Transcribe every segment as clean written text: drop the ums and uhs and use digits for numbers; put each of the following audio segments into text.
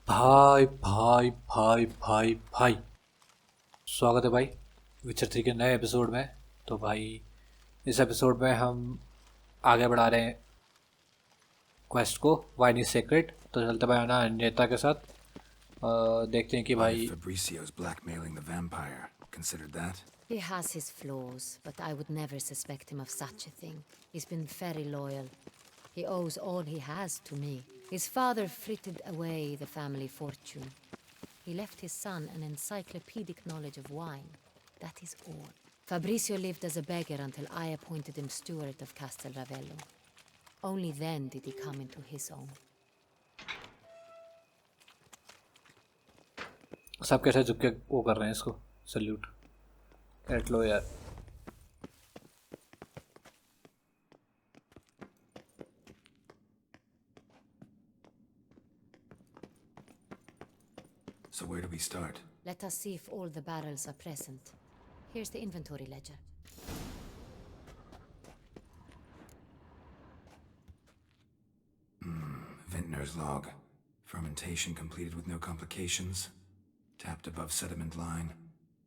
भाई भाई भाई भाई भाई, स्वागत है भाई विचर 3 के नए एपिसोड में। तो भाई, इस एपिसोड में हम आगे बढ़ा रहे हैं क्वेस्ट को, वाइन इज सेक्रेट। तो चलते भाई ना नेता के साथ। देखते हैं कि What if भाई Fabricio's blackmailing the vampire? Considered that? He has his flaws, but I would never suspect him of such a thing. He's been very loyal. He owes all he has to me. His father frittered away the family fortune. He left his son an encyclopedic knowledge of wine. That is all. Fabricio lived as a beggar until I appointed him steward of Castel Ravello. Only then did he come into his own. सब कैसे झुक के वो कर रहे हैं इसको salute. Cat लो यार। So where do we start? Let us see if all the barrels are present. Here's the inventory ledger. Vintner's log. Fermentation completed with no complications. Tapped above sediment line.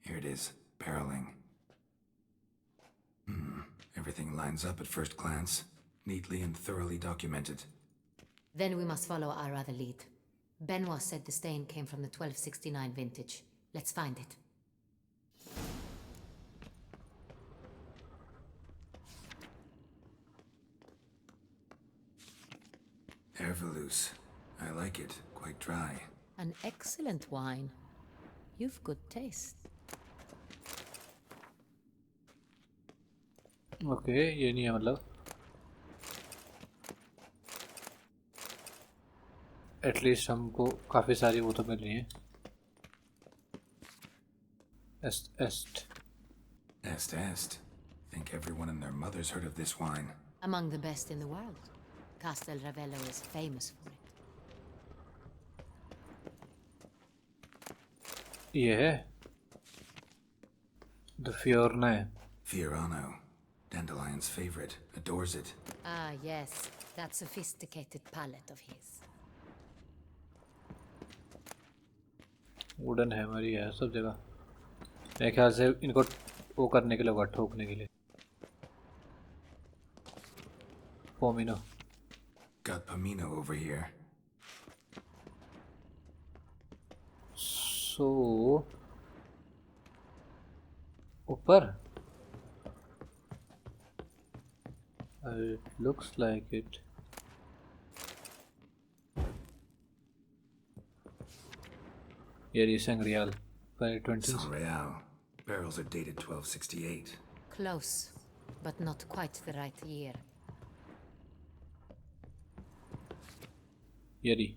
Here it is. Barreling. Everything lines up at first glance. Neatly and thoroughly documented. Then we must follow our other lead. Benoit said the stain came from the 1269 vintage. Let's find it. Herveloos. I like it. Quite dry. An excellent wine. You've good taste. Okay, ये नहीं है मतलब। At least हमको काफ़ी सारी वो तो मिल रही हैं। एस्ट एस्ट Est. Think everyone and their mother's heard of this wine. Among the best in the world. Castel Ravello is famous for it. ये है द फियोरना है। Fiorano. Dandelion's favorite. Adores it. Ah, yes. That sophisticated palate of his. Wooden hammer ही है सब जगह। मेरे ख्याल से इनको वो करने के लिए होगा, ठोकने के लिए। पोमिनो। Got Pomino over here. सो ऊपर it looks like it. Here is Sangreal by 20s. San Real. Barrels are dated 1268. Close, but not quite the right year. Yeri.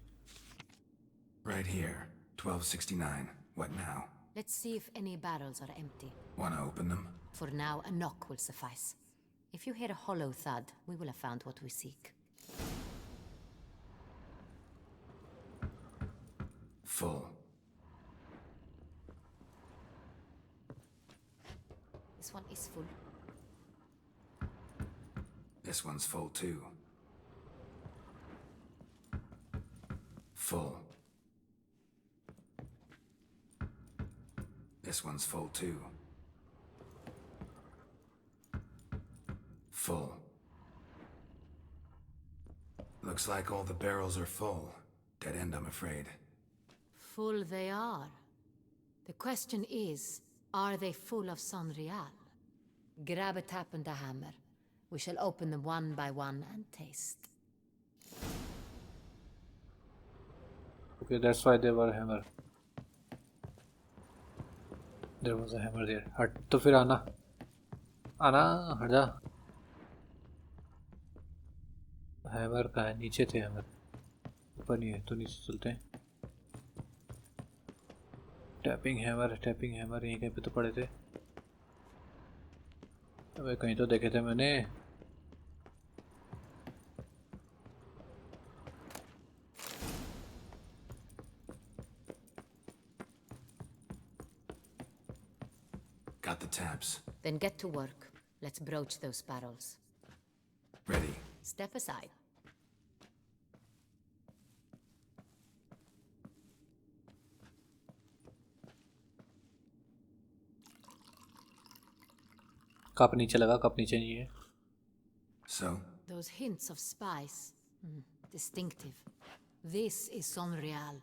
Right here. 1269. What now? Let's see if any barrels are empty. Wanna open them? For now, a knock will suffice. If you hear a hollow thud, we will have found what we seek. Full. This one is full. This one's full too. Full. This one's full too. Full. Looks like all the barrels are full. Dead end, I'm afraid. Full they are. The question is, are they full of San Real? Grab a tap and a hammer. We shall open them one by one and taste. Okay, that's why they were hammer. There was a hammer there. हट तो फिर आना हट जा। Hammer कहाँ है? नीचे थे हैमर, ऊपर नहीं है। तो नीचे चलते हैं। टैपिंग हैमर यहीं कहीं पे तो पड़े थे। अबे कहीं तो देखे थे मैंने। Got the taps. Then get to work. Let's broach those barrels. Ready. Step aside. Cup नीचे लगा, कप नीचे नहीं है। So, Those hints of spice. Distinctive. This is Sonreal.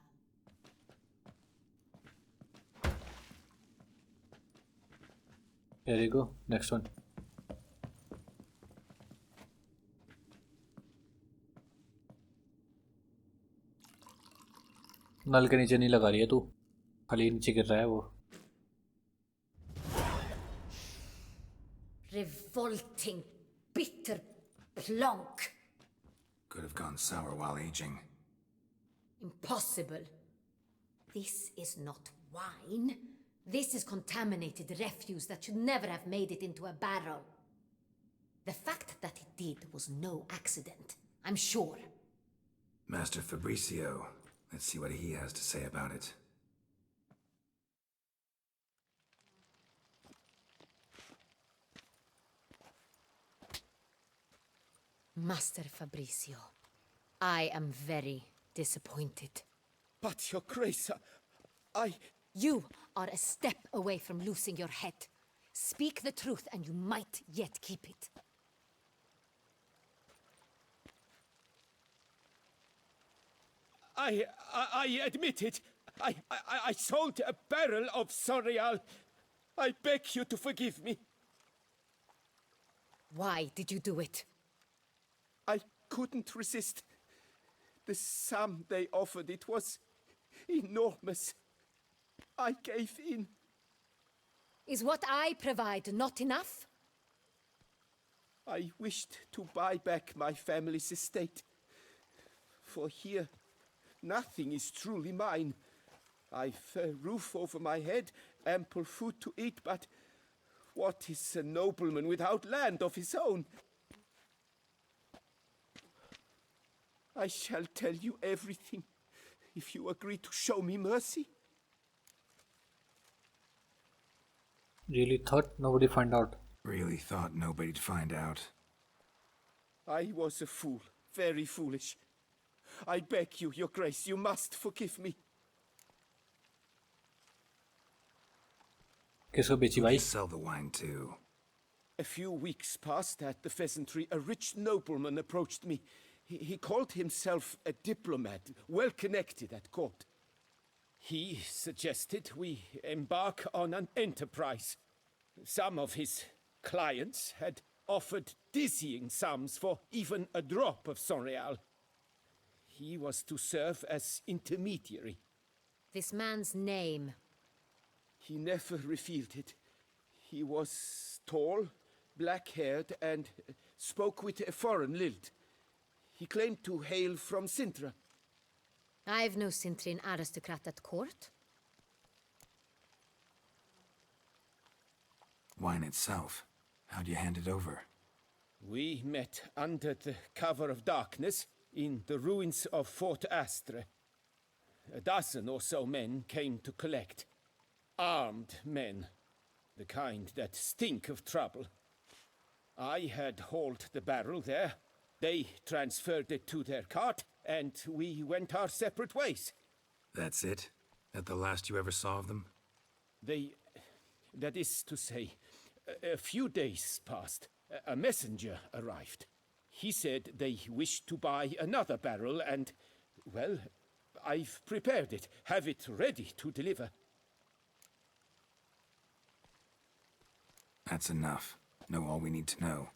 Here you go. Next one. नल के नीचे नहीं लगा रही है तू, खाली नीचे गिर रहा है वो। Revolting, bitter plonk. could have gone sour while aging. Impossible. This is not wine. This is contaminated refuse that should never have made it into a barrel. The fact that it did was no accident, I'm sure. Master Fabricio, let's see what he has to say about it. Master Fabricio, I am very disappointed. But, Your Grace, I... You are a step away from losing your head. Speak the truth and you might yet keep it. I admit it. I sold a barrel of Sonreal. I beg you to forgive me. Why did you do it? I couldn't resist. The sum they offered, it was enormous. I gave in. Is what I provide not enough? I wished to buy back my family's estate. For here, nothing is truly mine. I've a roof over my head, ample food to eat, but what is a nobleman without land of his own? I shall tell you everything, if you agree to show me mercy. Really thought nobody find out. Really thought nobody'd find out. I was a fool, very foolish. I beg you, Your Grace, you must forgive me. किसको बेची Who'd भाई? you sell the wine to? A few weeks past at the pheasantry, a rich nobleman approached me. He called himself a diplomat, well connected at court. He suggested we embark on an enterprise. Some of his clients had offered dizzying sums for even a drop of Sonreal. He was to serve as intermediary. This man's name. He never revealed it. He was tall, black-haired, and spoke with a foreign lilt. He claimed to hail from Sintra. I've no Cintrian aristocrat at court. Wine itself. How'd you hand it over? We met under the cover of darkness in the ruins of Fort Astre. A dozen or so men came to collect. Armed men, the kind that stink of trouble. I had hauled the barrel there. They transferred it to their cart, and we went our separate ways. That's it? That the last you ever saw of them? That is to say, a few days passed. A messenger arrived. He said they wished to buy another barrel and, well, I've prepared it, have it ready to deliver. That's enough. Know all we need to know.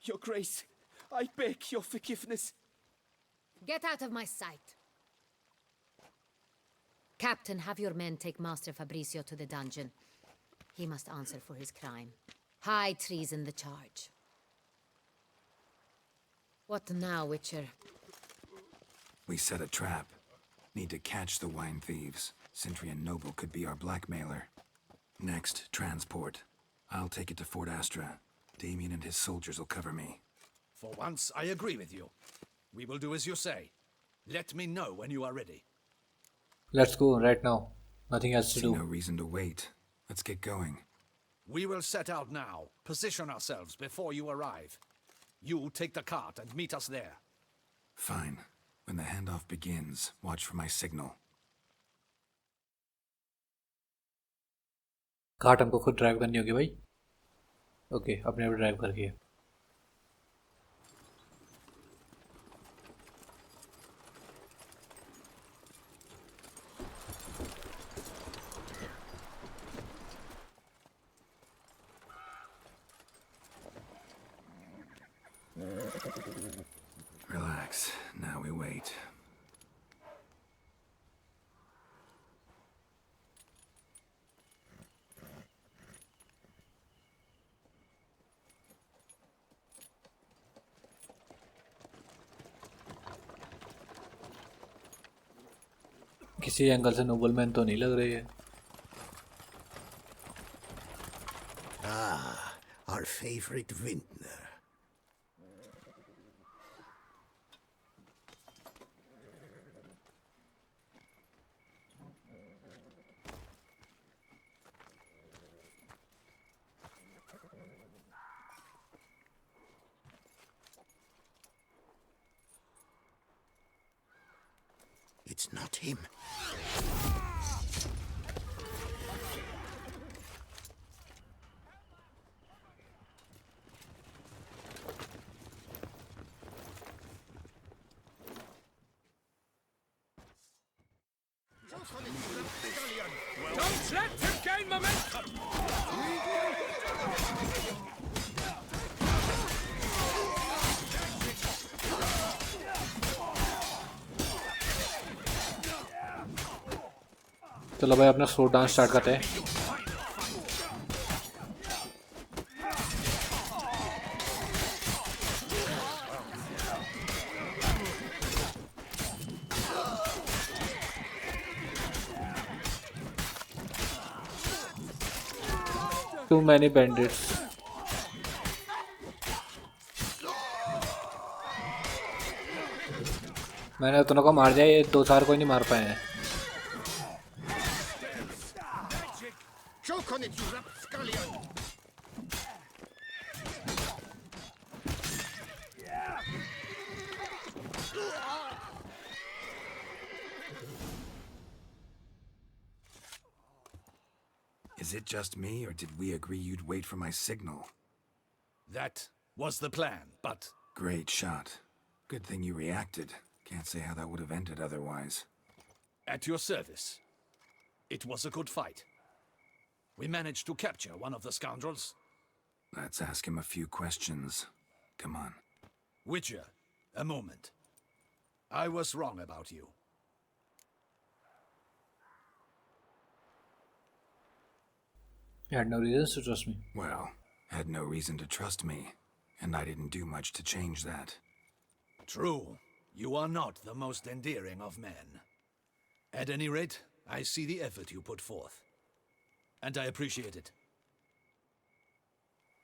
Your Grace, I beg your forgiveness. Get out of my sight. Captain, have your men take Master Fabricio to the dungeon. He must answer for his crime. High treason the charge. What now, Witcher? We set a trap. Need to catch the wine thieves. Cintrian Noble could be our blackmailer. Next, transport. I'll take it to Fort Astra. Damien and his soldiers will cover me. For once, I agree with you. We will do as you say. Let me know when you are ready. Let's go right now. Nothing else to See no do. reason to wait. Let's get going. We will set out now. Position ourselves before you arrive. You take the cart and meet us there. Fine. When the handoff begins, watch for my signal. Cart हमको खुद drive करनी होगी भाई. Okay, अपने आप drive करके। Relax. Now we wait. किसी angle से नोबलमैन तो नहीं लग रही है। Ah, our favorite vintner. It's not him. Don't let him gain momentum! चलो भाई अपना स्लो डांस स्टार्ट करते हैं। Too many bandits. मैंने उतनों को मार दिया, ये दो चार कोई नहीं मार पाए हैं। Choke on it, you rapscallion! Is it just me, or did we agree you'd wait for my signal? That was the plan, but Great shot. Good thing you reacted. Can't say how that would have ended otherwise. at your service. It was a good fight. We managed to capture one of the scoundrels. Let's ask him a few questions. Come on. Witcher, a moment. I was wrong about you. You had no reasons to trust me. Well, had no reason to trust me, and I didn't do much to change that. True, you are not the most endearing of men. At any rate, I see the effort you put forth. And I appreciate it.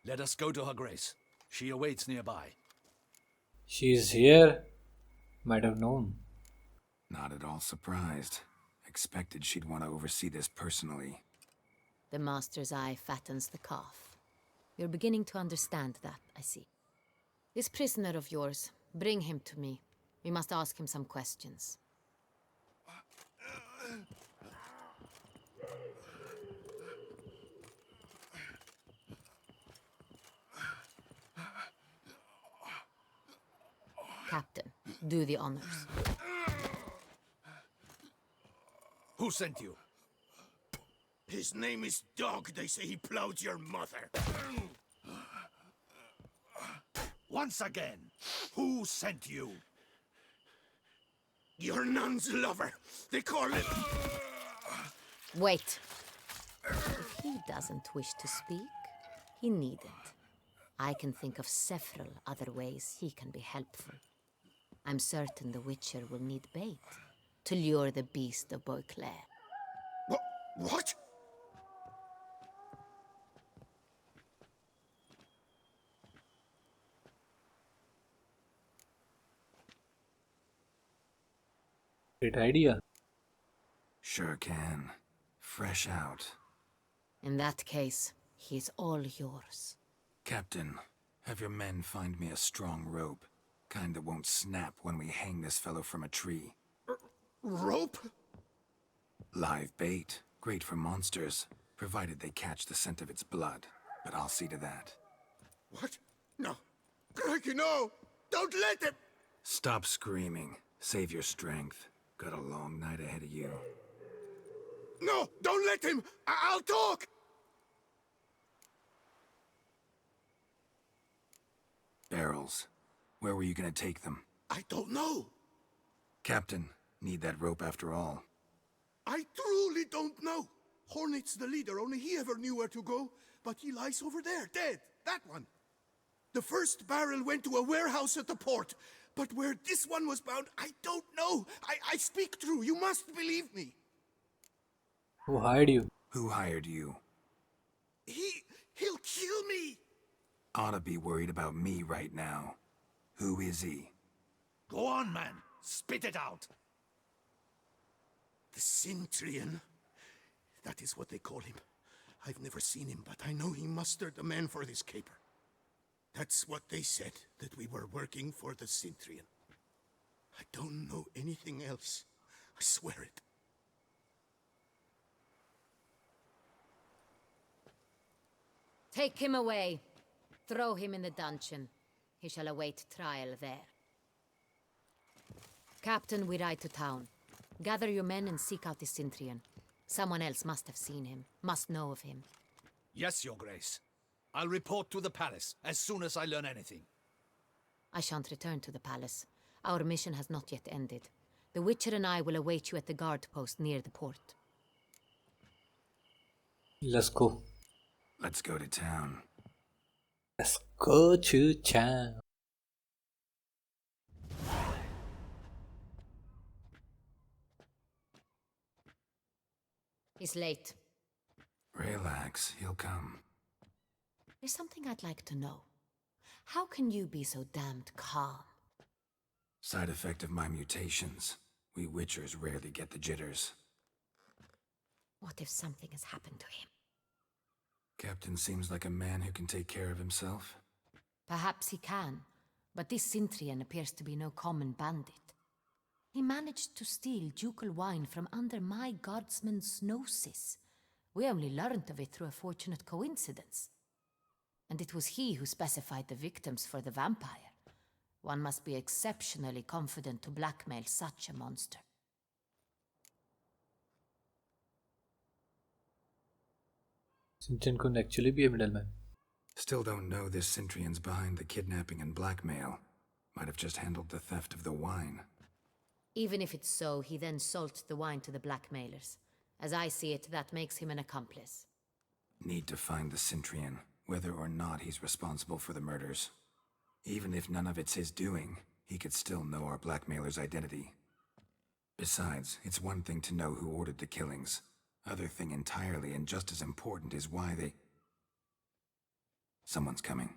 Let us go to her grace. She awaits nearby. She's here. Might have known. Not at all surprised. Expected she'd want to oversee this personally. The master's eye fattens the calf. You're beginning to understand that, I see. This prisoner of yours, bring him to me. We must ask him some questions. Captain, do the honors. Who sent you? His name is Dog. They say he plowed your mother. Once again, who sent you? Your nun's lover. They call it... Wait. If he doesn't wish to speak, he needn't. I can think of several other ways he can be helpful. I'm certain the Witcher will need bait to lure the beast of Beauclair. What? Great idea. Sure can. Fresh out. In that case, he's all yours. Captain, have your men find me a strong rope. Kind that won't snap when we hang this fellow from a tree. Rope? Live bait. Great for monsters, provided they catch the scent of its blood. But I'll see to that. What? No. Crikey, no! Don't let him! Stop screaming. Save your strength. Got a long night ahead of you. No! Don't let him! I'll talk! Barrels. Where were you gonna take them? I don't know. Captain, need that rope after all. I truly don't know. Hornet's the leader, only he ever knew where to go. But he lies over there, dead. That one. The first barrel went to a warehouse at the port. But where this one was bound, I don't know. I speak true. You must believe me. Who hired you? Who hired you? He'll kill me. Oughta be worried about me right now. Who is he? Go on, man. Spit it out. The Cintrian. That is what they call him. I've never seen him, but I know he mustered the men for this caper. That's what they said, that we were working for the Cintrian. I don't know anything else. I swear it. Take him away. Throw him in the dungeon. He shall await trial there. Captain, we ride to town. Gather your men and seek out the Cintrian. Someone else must have seen him, must know of him. Yes, Your Grace. I'll report to the palace as soon as I learn anything. I shan't return to the palace. Our mission has not yet ended. The Witcher and I will await you at the guard post near the port. Let's go. Let's go to town. Let's go to town. He's late. Relax, he'll come. There's something I'd like to know. How can you be so damned calm? Side effect of my mutations. We Witchers rarely get the jitters. What if something has happened to him? Captain seems like a man who can take care of himself. Perhaps he can, but this Cintrian appears to be no common bandit. He managed to steal ducal wine from under my guardsman's noses. We only learned of it through a fortunate coincidence. And it was he who specified the victims for the vampire. One must be exceptionally confident to blackmail such a monster. Sintin could actually be a middleman. Still don't know this Cintrian's behind the kidnapping and blackmail. Might have just handled the theft of the wine. Even if it's so, he then sold the wine to the blackmailers. As I see it, that makes him an accomplice. Need to find the Cintrian, whether or not he's responsible for the murders. Even if none of it's his doing, he could still know our blackmailer's identity. Besides, it's one thing to know who ordered the killings. Other thing entirely, and just as important, is why they... Someone's coming.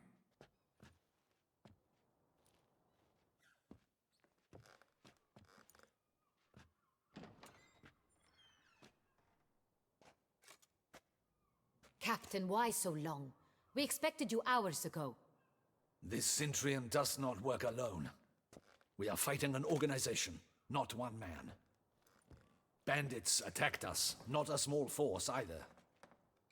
Captain, why so long? We expected you hours ago. This Cintrian does not work alone. We are fighting an organization, not one man. Bandits attacked us, not a small force either.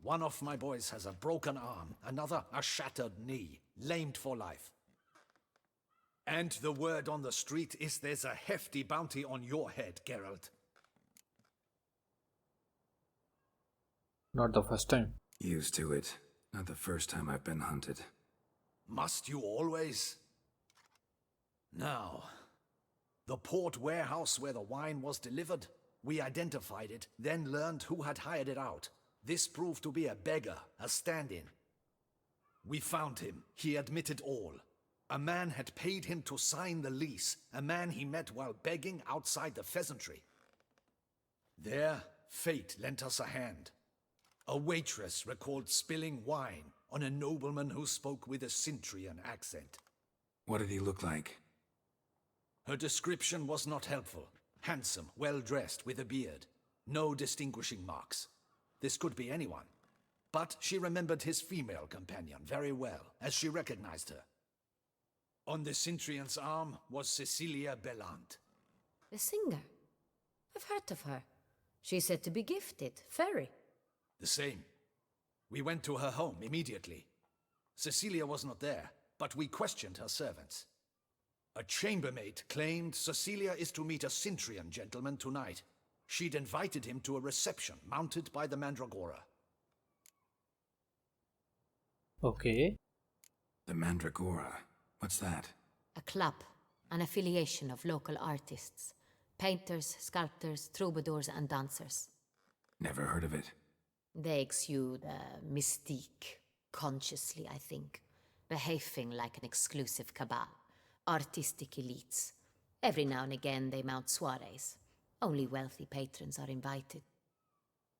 One of my boys has a broken arm, another a shattered knee, lamed for life. And the word on the street is there's a hefty bounty on your head, Geralt. Not the first time. Used to it. Not the first time I've been hunted. Must you always? Now, the port warehouse where the wine was delivered, we identified it, then learned who had hired it out. This proved to be a beggar, a stand-in. We found him. He admitted all. A man had paid him to sign the lease, a man he met while begging outside the pheasantry. There, fate lent us a hand. A waitress recalled spilling wine on a nobleman who spoke with a Cintrian accent. What did he look like? Her description was not helpful. Handsome, well-dressed, with a beard. No distinguishing marks. This could be anyone. But she remembered his female companion very well, as she recognized her. On the Cintrian's arm was Cecilia Bellant. The singer? I've heard of her. She's said to be gifted, fairy. The same. We went to her home immediately. Cecilia was not there, but we questioned her servants. A chambermaid claimed Cecilia is to meet a Cintrian gentleman tonight. She'd invited him to a reception mounted by the Mandragora. Okay The Mandragora. What's that? A club, an affiliation of local artists. Painters, sculptors, troubadours, and dancers. Never heard of it. They exude a mystique, consciously, I think. Behaving like an exclusive cabal. Artistic elites. Every now and again they mount soirees. Only wealthy patrons are invited.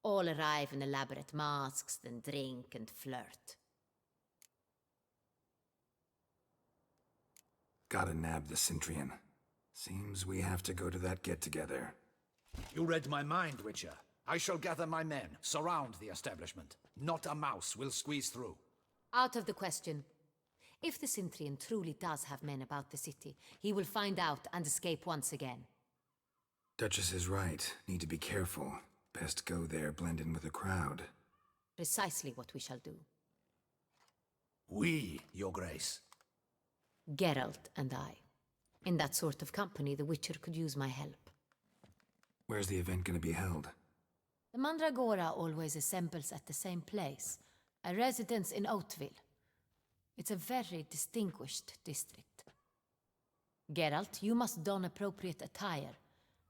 All arrive in elaborate masks, then drink and flirt. Gotta nab the Cintrian. Seems we have to go to that get-together. You read my mind, Witcher. I shall gather my men, surround the establishment. Not a mouse will squeeze through. Out of the question. If the Cintrian truly does have men about the city, he will find out and escape once again. Duchess is right. Need to be careful. Best go there, blend in with the crowd. Precisely what we shall do. We, Your Grace. Geralt and I. In that sort of company, the Witcher could use my help. Where's the event gonna be held? The Mandragora always assembles at the same place, a residence in Oatville. It's a very distinguished district. Geralt, you must don appropriate attire.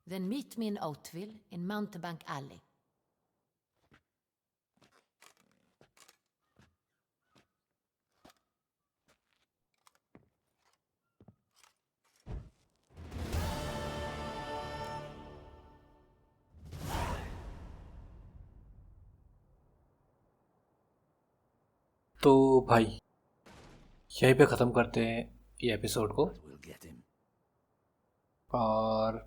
Then meet me in Oatville in Mountebank Alley. तो भाई यहीं पे ख़त्म करते हैं ये episode को We'll get him. और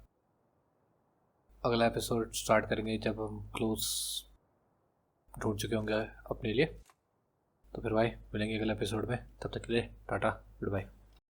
अगला एपिसोड स्टार्ट करेंगे जब हम क्लोज ढूंढ चुके होंगे अपने लिए। तो फिर भाई मिलेंगे अगले एपिसोड में, तब तक के लिए टाटा गुड बाय।